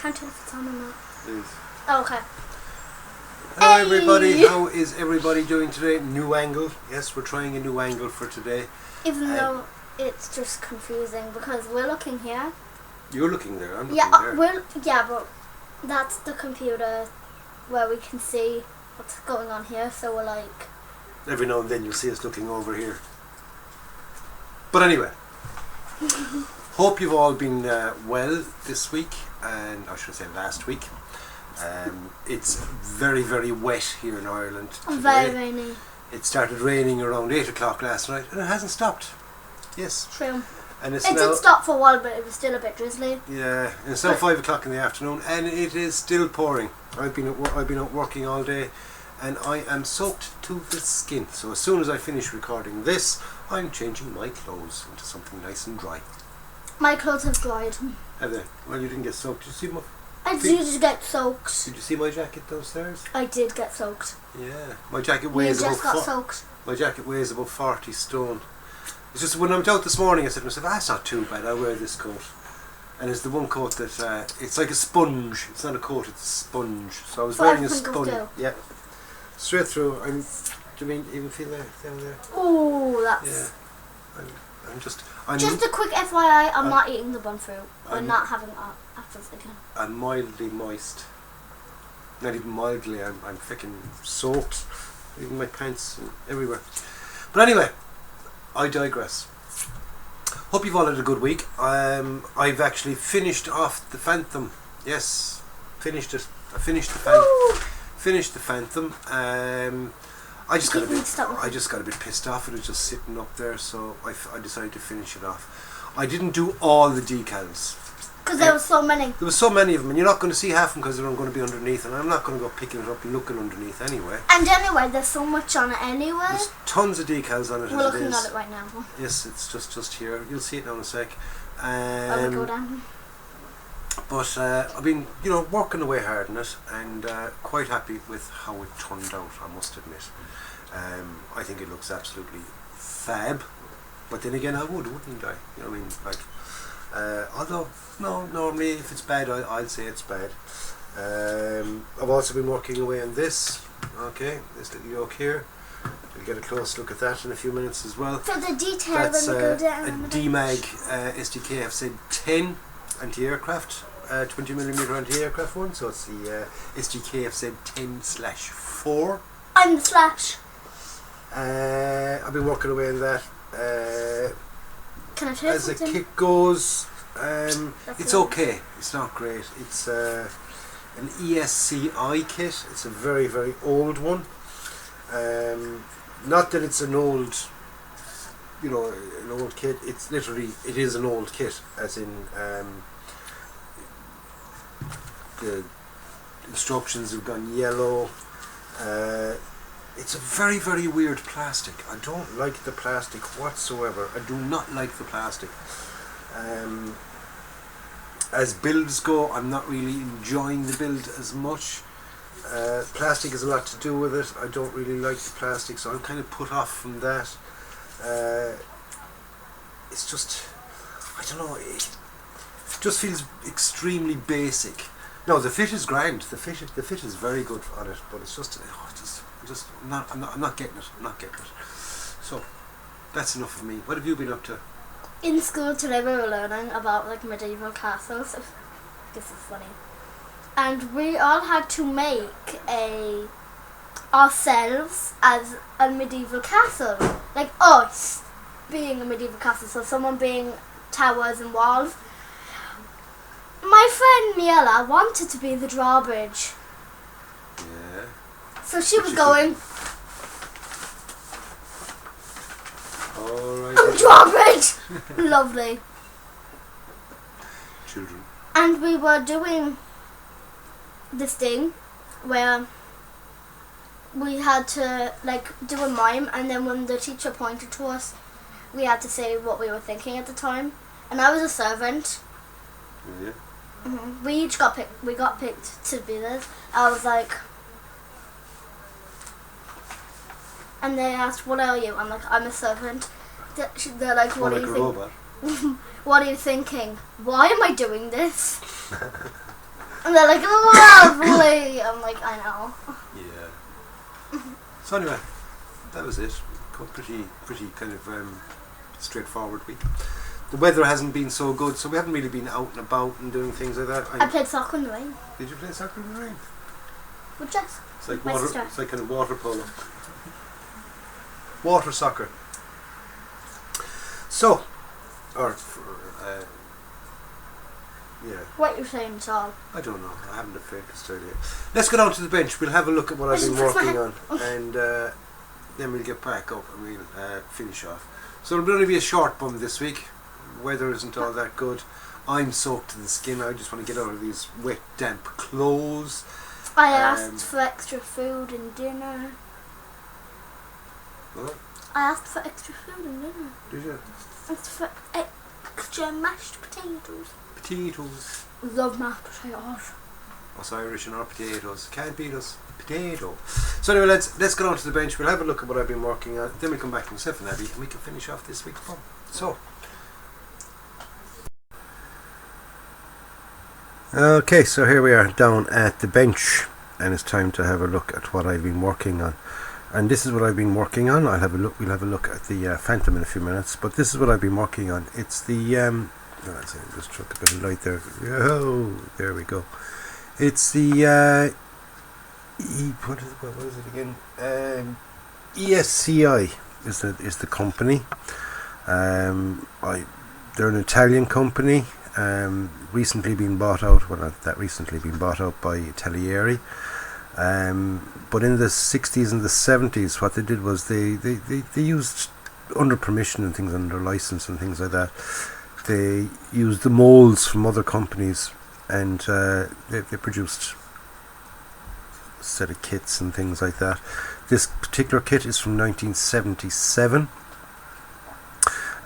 can't tell if it's on or not. It is. Oh, okay. Hello everybody, how is everybody doing today? New angle. Yes, we're trying a new angle for today. Even though it's just confusing because we're looking here. You're looking there, I'm looking there. But that's the computer where we can see what's going on here, so we're like... Every now and then you'll see us looking over here. But anyway, hope you've all been well this week, and I should say last week. It's very, very wet here in Ireland today. Very rainy. It started raining around 8 o'clock last night and it hasn't stopped. Yes. True. And it did stop for a while, but it was still a bit drizzly. Yeah, and it's now 5 o'clock in the afternoon and it is still pouring. I've been out working all day and I am soaked to the skin. So as soon as I finish recording this, I'm changing my clothes into something nice and dry. My clothes have dried. Have they? Well, you didn't get soaked. Did you see my... I did get soaked. Did you see my jacket downstairs? I did get soaked. Yeah, my jacket weighs soaked. My jacket weighs about 40 stone. It's just when I went out this morning, I said to myself, "That's not too bad. I'll wear this coat." And it's the one coat that it's like a sponge. It's not a coat; it's a sponge. So I was wearing a sponge. Yeah, straight through. Do you mean even feel that down there? Oh, that's. Yeah. I'm just a quick FYI, I'm not eating the bun fruit. I'm not having apples again. I'm mildly moist. Not even mildly, I'm freaking soaked. Even my pants and everywhere. But anyway, I digress. Hope you've all had a good week. I've actually finished off the Phantom. Yes, finished it. I finished the Phantom. Finished the Phantom. I just got a bit pissed off. It was just sitting up there, so I decided to finish it off. I didn't do all the decals because there were so many. There were so many of them, and you're not going to see half of them because they're going to be underneath, and I'm not going to go picking it up and looking underneath anyway. And anyway, there's so much on it anyway. There's tons of decals on it. We're looking at it right now. Yes, it's just here. You'll see it now in a sec. I'll go down. But I've been, working away hard on it, and quite happy with how it turned out, I must admit. I think it looks absolutely fab, but then again I wouldn't I? You know what I mean? Like, although, no, normally if it's bad, I'll say it's bad. I've also been working away on this, okay, this little yoke here. We'll get a close look at that in a few minutes as well. For the detail, that's when we go down. A DMAG SDKF 10 anti-aircraft, 20mm anti-aircraft one, so it's the SDKF 10/4. I'm the slash. I've been working away on that. Can I tell you something? As a kit goes, it's okay. It's not great. It's an ESCI kit. It's a very, very old one. Not that it's an old, an old kit. It's literally, it is an old kit, as in the instructions have gone yellow. It's a very, very weird plastic. I don't like the plastic whatsoever. I do not like the plastic. As builds go, I'm not really enjoying the build as much. Plastic has a lot to do with it. I don't really like the plastic, so I'm kind of put off from that. It's just, I don't know, it just feels extremely basic. No, the fit is grand. The fit is very good on it, but it's just, I'm not getting it. I'm not getting it. So that's enough of me. What have you been up to? In school today, we were learning about like medieval castles. This is funny, and we all had to make ourselves as a medieval castle, like us being a medieval castle. So someone being towers and walls. My friend Miela wanted to be the drawbridge. Yeah. So she was going, alright. Drawbridge! Lovely. Children. And we were doing this thing where we had to do a mime, and then when the teacher pointed to us, we had to say what we were thinking at the time. And I was a servant. Yeah. Mm-hmm. We each got picked. We got picked to be this. I was like, and they asked, "What are you?" I'm like, "I'm a servant." They're like, "What are you thinking?" What are you thinking? Why am I doing this? And they're like, lovely. I'm like, I know. Yeah. So anyway, that was it. Pretty kind of straightforward week. The weather hasn't been so good, so we haven't really been out and about and doing things like that. I played soccer in the rain. Did you play soccer in the rain? With Jess. It's like My water. sister. It's like kind of water polo. Water soccer. So, yeah. What you're saying, Saul? I don't know. I haven't the faintest idea. Let's go down to the bench. We'll have a look at what I've been working on, and then we'll get back up and we'll finish off. So it'll only be a short bum this week. Weather isn't all that good. I'm soaked to the skin. I just want to get out of these wet, damp clothes. I asked for extra food and dinner. What? I asked for extra food and dinner. Did you? Asked for extra mashed potatoes. Potatoes. Love mashed potatoes. Us Irish and our potatoes. Can't beat us. Potato. So anyway, let's go on to the bench. We'll have a look at what I've been working on. Then we'll come back to myself and Abby and we can finish off this week's bum. So. Okay, so here we are down at the bench, and it's time to have a look at what I've been working on. And this is what I've been working on. We'll have a look at the Phantom in a few minutes, but this is what I've been working on. It's the just struck a bit of light there. Oh, there we go. It's the what is it again? ESCI is the company. They're an Italian company. Recently been bought out. Well, not that recently been bought out by Taglieri. But in the 60s and the 70s, what they did was they used, under permission and things, under license and things like that, they used the molds from other companies, and they produced a set of kits and things like that. This particular kit is from 1977.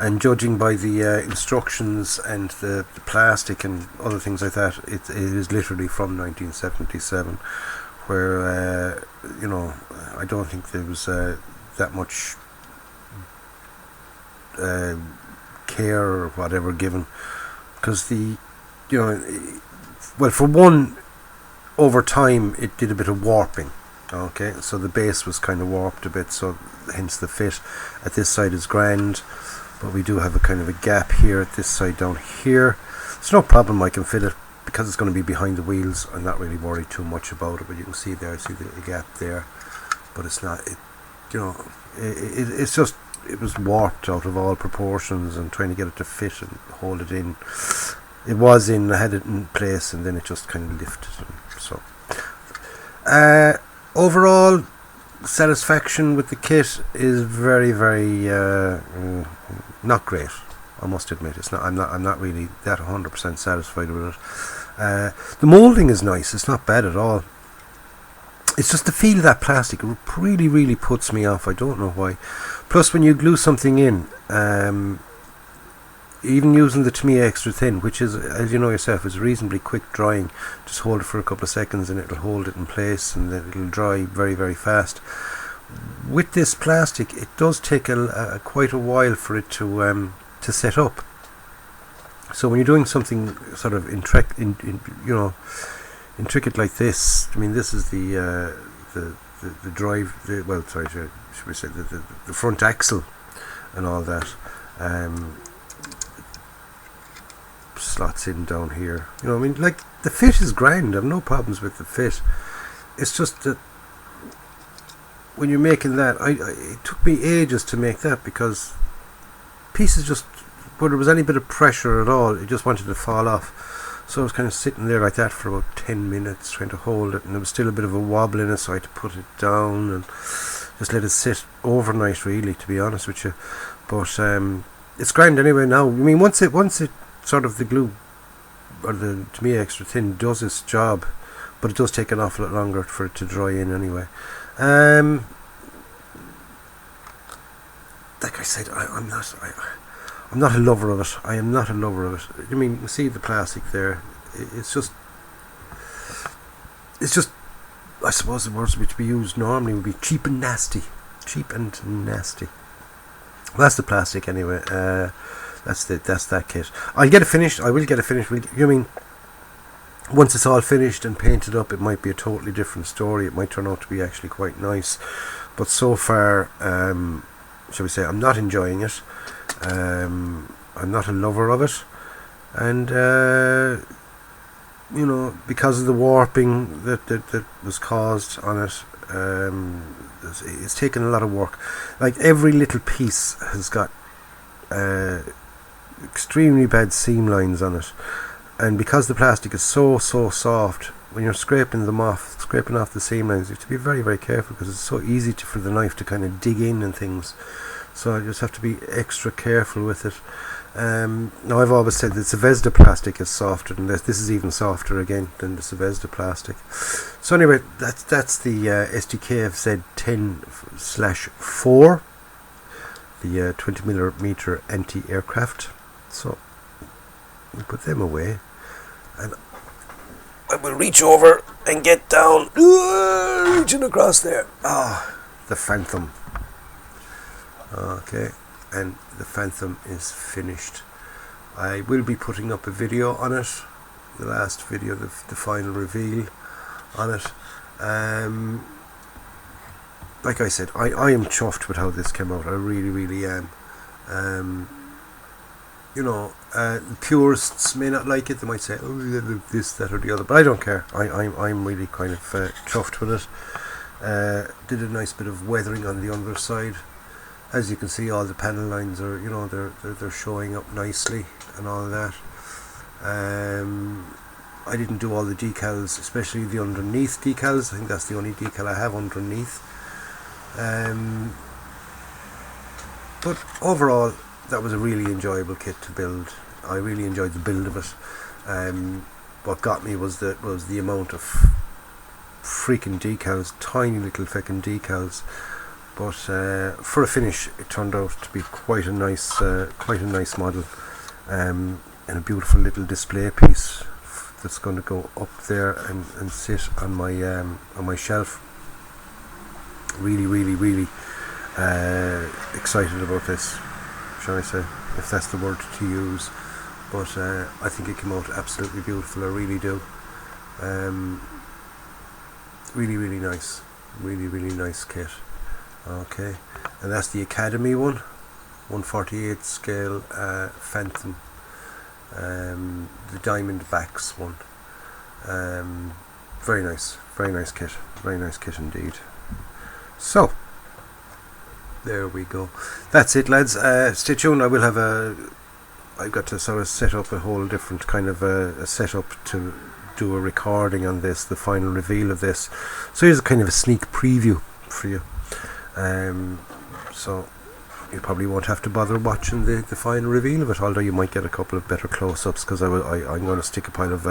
And judging by the instructions and the plastic and other things like that, it is literally from 1977, where I don't think there was that much care or whatever given, because well, for one, over time it did a bit of warping. Okay, so the base was kind of warped a bit, so hence the fit at this side is grand. But we do have a kind of a gap here at this side down here. It's no problem, I can fit it because it's going to be behind the wheels. I'm not really worried too much about it, but you can see there, see the gap there. But it's not, it's just, it was warped out of all proportions, and trying to get it to fit and hold it in. It was in, I had it in place, and then it just kind of lifted. So, overall, satisfaction with the kit is very, very not great. I must admit, it's not. I'm not really that 100% satisfied with it. The moulding is nice. It's not bad at all. It's just the feel of that plastic. It really, really puts me off. I don't know why. Plus, when you glue something in, even using the Tamiya extra thin, which is, as you know yourself, is reasonably quick drying. Just hold it for a couple of seconds and it'll hold it in place, and then it'll dry very, very fast. With this plastic, it does take quite a while for it to set up. So when you're doing something sort of intricate like this, I mean, this is the drive. Should we say the front axle and all that. Slots in down here. I mean, like, the fit is grand. I have no problems with the fit. It's just that when you're making that, it took me ages to make that, because pieces just, where there was any bit of pressure at all, it just wanted to fall off. So I was kind of sitting there like that for about 10 minutes trying to hold it, and there was still a bit of a wobble in it, so I had to put it down and just let it sit overnight, really, to be honest with you. But it's grand anyway now. I mean, once it sort of, the glue, or the Tamiya extra thin, does its job, but it does take an awful lot longer for it to dry in anyway. Like I said, I'm not a lover of it. I am not a lover of it. I mean, you see the plastic there. It's just, I suppose the words which we use normally would be cheap and nasty. Cheap and nasty. Well, that's the plastic anyway. That's that kit. I'll get it finished. I will get it finished. once it's all finished and painted up, it might be a totally different story. It might turn out to be actually quite nice. But so far, shall we say, I'm not enjoying it. I'm not a lover of it. And, you know, because of the warping that was caused on it, it's taken a lot of work. Like, every little piece has got extremely bad seam lines on it. And because the plastic is so soft, when you're scraping off the seam lines, you have to be very, very careful, because it's so easy for the knife to kind of dig in and things. So I just have to be extra careful with it. Now, I've always said that Zvezda plastic is softer than this. This is even softer again than the Zvezda plastic. So anyway, that's the SDKFZ 10/4, the 20mm anti-aircraft. So we put them away, and I will reach over and get down, reaching across there. The Phantom. Okay, and the Phantom is finished. I will be putting up a video on it, the last video, the final reveal on it. Like I said, I am chuffed with how this came out. I really, really am. You know, the purists may not like it. They might say, oh, this, that, or the other, but I don't care. I'm really kind of chuffed with it. Did a nice bit of weathering on the underside. As you can see, all the panel lines are, you know, they're showing up nicely and all that. I didn't do all the decals, especially the underneath decals. I think that's the only decal I have underneath. But overall, that was a really enjoyable kit to build. I really enjoyed the build of it. What got me was the amount of freaking decals, tiny little fucking decals. But for a finish, it turned out to be quite a nice model, and a beautiful little display piece that's going to go up there and sit on my shelf. Really, really, really excited about this, shall I say, if that's the word to use. But I think it came out absolutely beautiful. I really do. Really, really nice. Really, really nice kit. Okay, and that's the Academy one, 1/48 scale Phantom, the diamond backs one. Very nice kit, very nice kit indeed. So there we go. That's it, lads. Stay tuned. I've got to sort of set up a whole different kind of a setup to do a recording on this, the final reveal of this. So here's a kind of a sneak preview for you. So you probably won't have to bother watching the final reveal of it, although you might get a couple of better close-ups, because I'm going to stick a pile of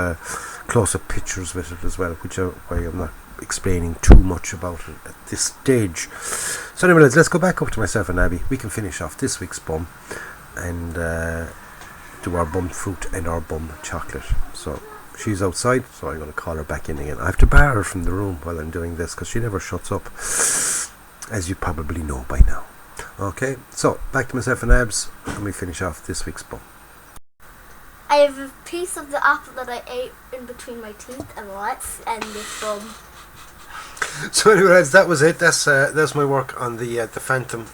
close-up pictures with it as well, which why I'm not explaining too much about it at this stage. So anyway, let's go back up to myself and Abby. We can finish off this week's bum and do our bum fruit and our bum chocolate. So she's outside, so I'm going to call her back in again. I have to bar her from the room while I'm doing this, because she never shuts up, as you probably know by now. Okay, so back to myself and Abs, and we finish off this week's bum. I have a piece of the apple that I ate in between my teeth, and let's end this bum. So anyway, lads, that was it. That's my work on the Phantom.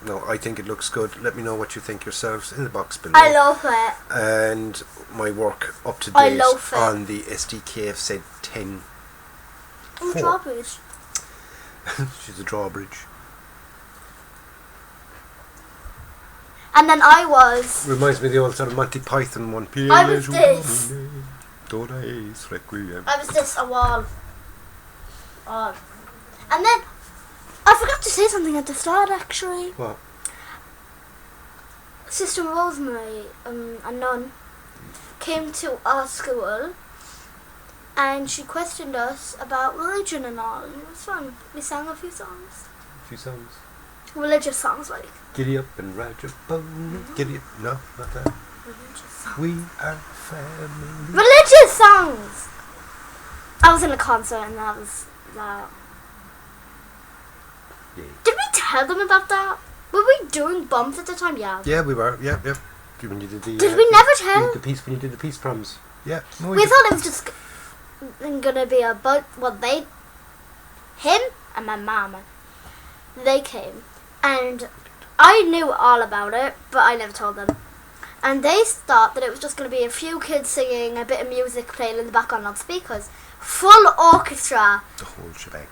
No, I think it looks good. Let me know what you think yourselves in the box below. I love it. And my work up to date on the SDKFZ 10. Drawbridge. She's a drawbridge. And then I was... Reminds me of the old sort of Monty Python one. I was this. Requiem. I was this a wall. And then I forgot to say something at the start, actually. What? Sister Rosemary, a nun, came to our school, and she questioned us about religion and all, and it was fun. We sang a few songs. A few songs? Religious songs, like. Giddy up and ride your boat. Giddy up. No, not that. Religious songs. We are family. Religious songs! I was in a concert, and that was that. Yeah. Did we tell them about that? Were we doing bumps at the time? Yeah. Yeah, we were. Yeah, yeah. When you did the. Did we never tell? The piece when you did the peace proms. Yeah. No, we thought it was just. gonna be a boat. Well, him and my mama, they came, and I knew all about it, but I never told them. And they thought that it was just gonna be a few kids singing, a bit of music playing in the background on speakers, full orchestra. The whole shebang.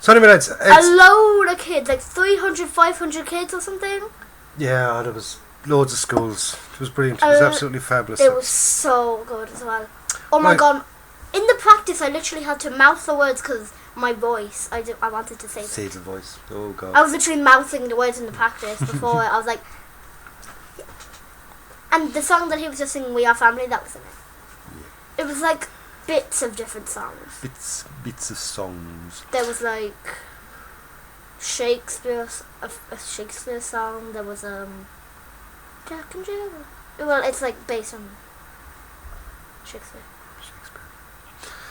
So anyway, lads, a load of kids, like 300, 500 kids or something. Yeah, there was loads of schools. It was brilliant. It was absolutely fabulous. It was so good as well. Oh my god. In the practice, I literally had to mouth the words because my voice, I wanted to say it. Say the voice. Oh god. I was literally mouthing the words in the practice before. I was like... And the song that he was just singing, We Are Family, that was in it. Yeah. It was like bits of different songs. Bits of songs. There was like Shakespeare, a Shakespeare song. There was Jack and Jill. Well, it's like based on Shakespeare.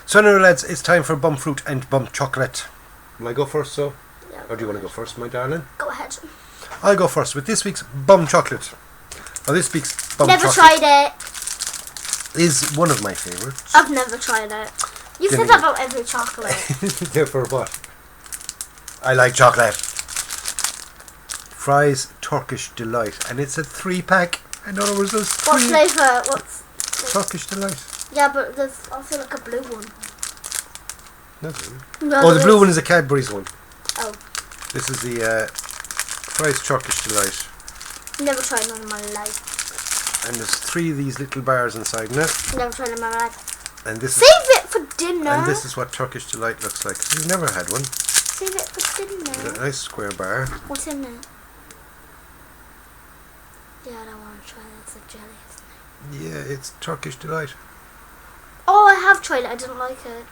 So anyway, lads, it's time for bum fruit and bum chocolate. Will I go first, so? Yeah, or do you want to go first, my darling? Go ahead. I'll go first with this week's bum chocolate. Now, this week's bum never chocolate tried it. Is one of my favourites. I've never tried it. You said that about every chocolate. Therefore, what? I like chocolate. Fry's Turkish Delight, and it's a 3-pack. In other words, there's 3. What flavour? What's Turkish Delight? Yeah, but there's also like a blue one. No. Oh, the blue one is a Cadbury's one. Oh. This is the Fry's Turkish Delight. Never tried one in my life. And there's 3 of these little bars inside it. Never tried it in my life. And this Save it for dinner. And this is what Turkish Delight looks like. You've never had one. Save it for dinner. A nice square bar. What's in it? Yeah, I don't want to try it. It's like jelly, isn't it? Yeah, it's Turkish Delight. Oh, I have tried it. I didn't like it.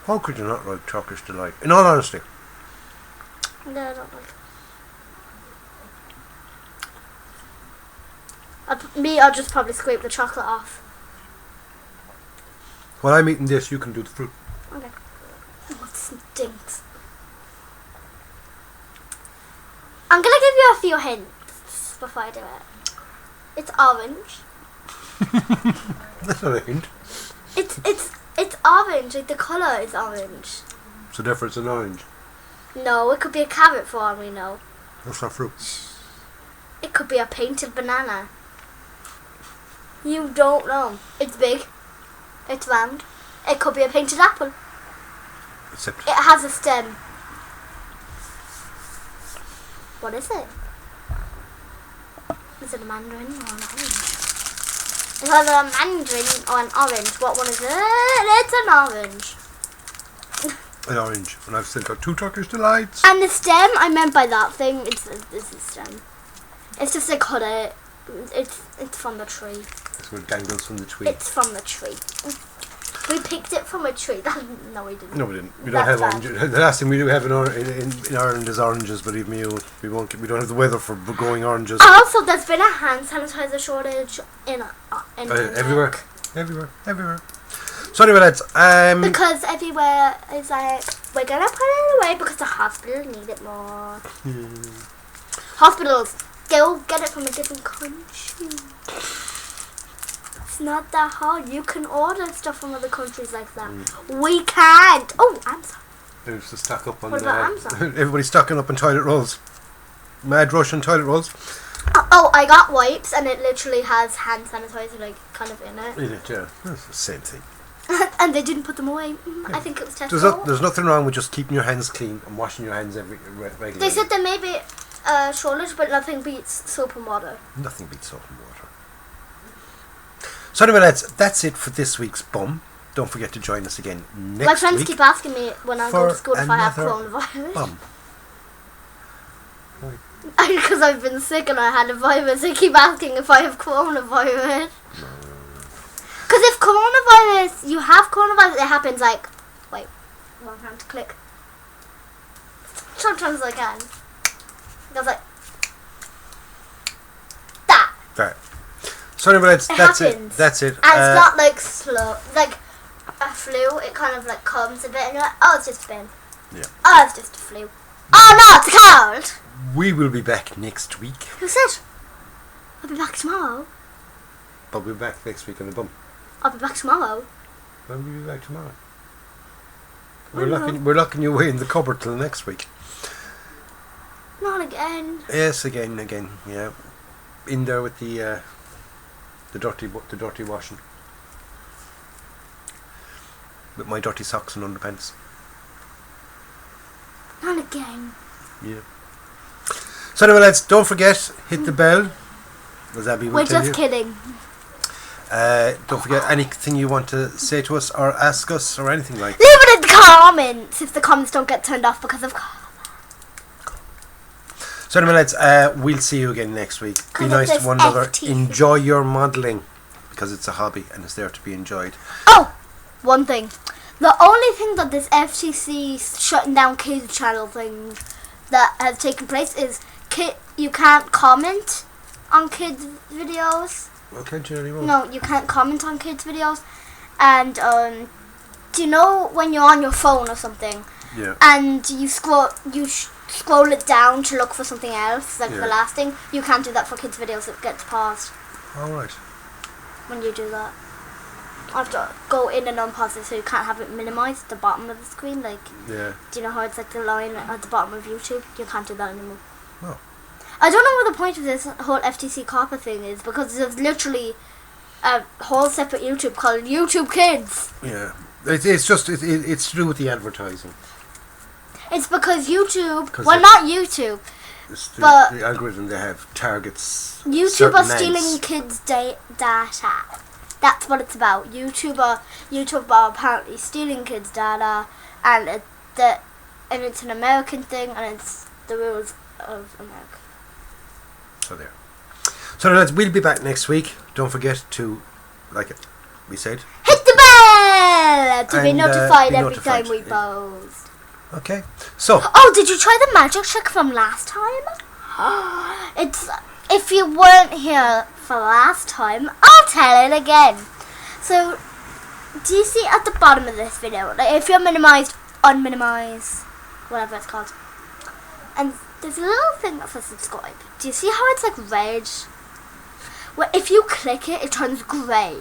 How could you not like Turkish Delight? In all honesty. No, I don't like it. I'll just probably scrape the chocolate off. While I'm eating this, you can do the fruit. Okay. Oh, it stinks. I'm gonna give you a few hints before I do it. It's orange. That's not a hint. It's orange. Like the colour is orange. So therefore it's an orange. No, it could be a carrot for all we know. That's not fruit. It could be a painted banana. You don't know. It's big. It's round. It could be a painted apple. Except It has a stem. What is it? Is it a mandarin or an orange? It's either a mandarin or an orange. What one is it? It's an orange. an orange. And I've still got 2 Turkish Delights. And the stem, I meant by that thing, it's the stem. It's just a cutter. It's from the tree. That's what dangles from the tree. It's from the tree. We picked it from a tree. No, we didn't. No, we didn't. We don't have oranges. The last thing we do have in Ireland is oranges. Believe me, we don't have the weather for growing oranges. Also, there's been a hand sanitizer shortage in everywhere. So anyway, lads. Because everywhere is like, we're gonna put it away because the hospital need it more. Hospitals, go get it from a different country. It's not that hard. You can order stuff from other countries like that. We can't. Oh, Amazon. There's to stock up on. What about Amazon? Everybody's stocking up on toilet rolls. Mad rush on toilet rolls. Oh, I got wipes and it literally has hand sanitizer like kind of in it. In it, yeah. That's the same thing. And they didn't put them away. I think it was Tesco. There's nothing wrong with just keeping your hands clean and washing your hands regularly. They said there may be a shortage, but nothing beats soap and water. Nothing beats soap and water. So anyway, lads, that's it for this week's bum. Don't forget to join us again next week. My friends keep asking me when I go to school if I have coronavirus. Bum. Because I've been sick and I had a virus, they keep asking if I have coronavirus. Because if you have coronavirus, it happens like, wait, one time to click. Sometimes I can. It goes like that. Right. So anyway, lads, that's it. That's it. And it's not like slow, like a flu. It kind of like comes a bit and you're like, oh, it's just a bit. Yeah. Oh, it's just a flu. Oh no, it's a cold. We will be back next week. Who said? I'll be back tomorrow. But we'll be back next week on the bum. I'll be back tomorrow. When will you be back tomorrow? I don't know. We're locking you away in the cupboard till next week. Not again. Yes, again, yeah. In there with the dirty washing. With my dirty socks and underpants. Not again. Yeah. So anyway, lads, don't forget, hit the bell. As Abby will We're tell just you. kidding. Don't forget anything you want to say to us or ask us or anything like that. Leave it in the comments if the comments don't get turned off because of... So anyway, lads, we'll see you again next week. Be Because nice of to one this another. FT. Enjoy your modelling because it's a hobby and it's there to be enjoyed. Oh! One thing. The only thing that this FTC shutting down kids channel thing that has taken place is you can't comment on kids videos. Well, can't you anymore? No, you can't comment on kids videos. And do you know when you're on your phone or something Yeah. and you scroll it down to look for something else, like Yeah. the last thing? You can't do that for kids videos. It gets paused Alright. when you do that. I have to go in and unpause it so you can't have it minimized at the bottom of the screen. Like, Yeah. do you know how it's like the line at the bottom of YouTube? You can't do that anymore. Oh. I don't know what the point of this whole FTC copper thing is because there's literally a whole separate YouTube called YouTube Kids. Yeah. It's just it's to do with the advertising. It's because YouTube, 'Cause well, not YouTube. It's But- the algorithm they have targets. YouTube certain are stealing ads. kids' data. That's what it's about. YouTube are apparently stealing kids' data, and it's an American thing, and it's the rules of America. So there. So lads, we'll be back next week. Don't forget to, like it, we said. Hit the bell to be And, notified be every notified. time we post. Okay. So Oh, did you try the magic trick from last time? It's if you weren't here for last time, I'll tell it again. So, do you see at the bottom of this video, like if you're minimized, unminimize, whatever it's called, and there's a little thing that says subscribe. Do you see how it's like red? Well, if you click it, it turns grey.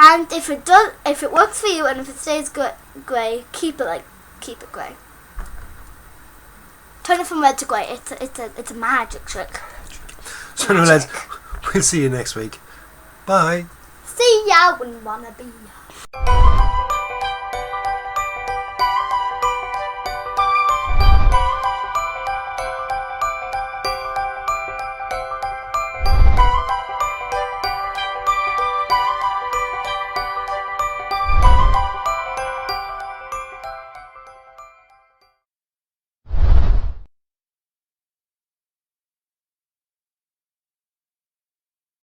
And if it works for you, and if it stays grey, keep it grey. Turn it from red to grey. It's a magic trick. lads, we'll see you next week. Bye. See ya when you wanna be.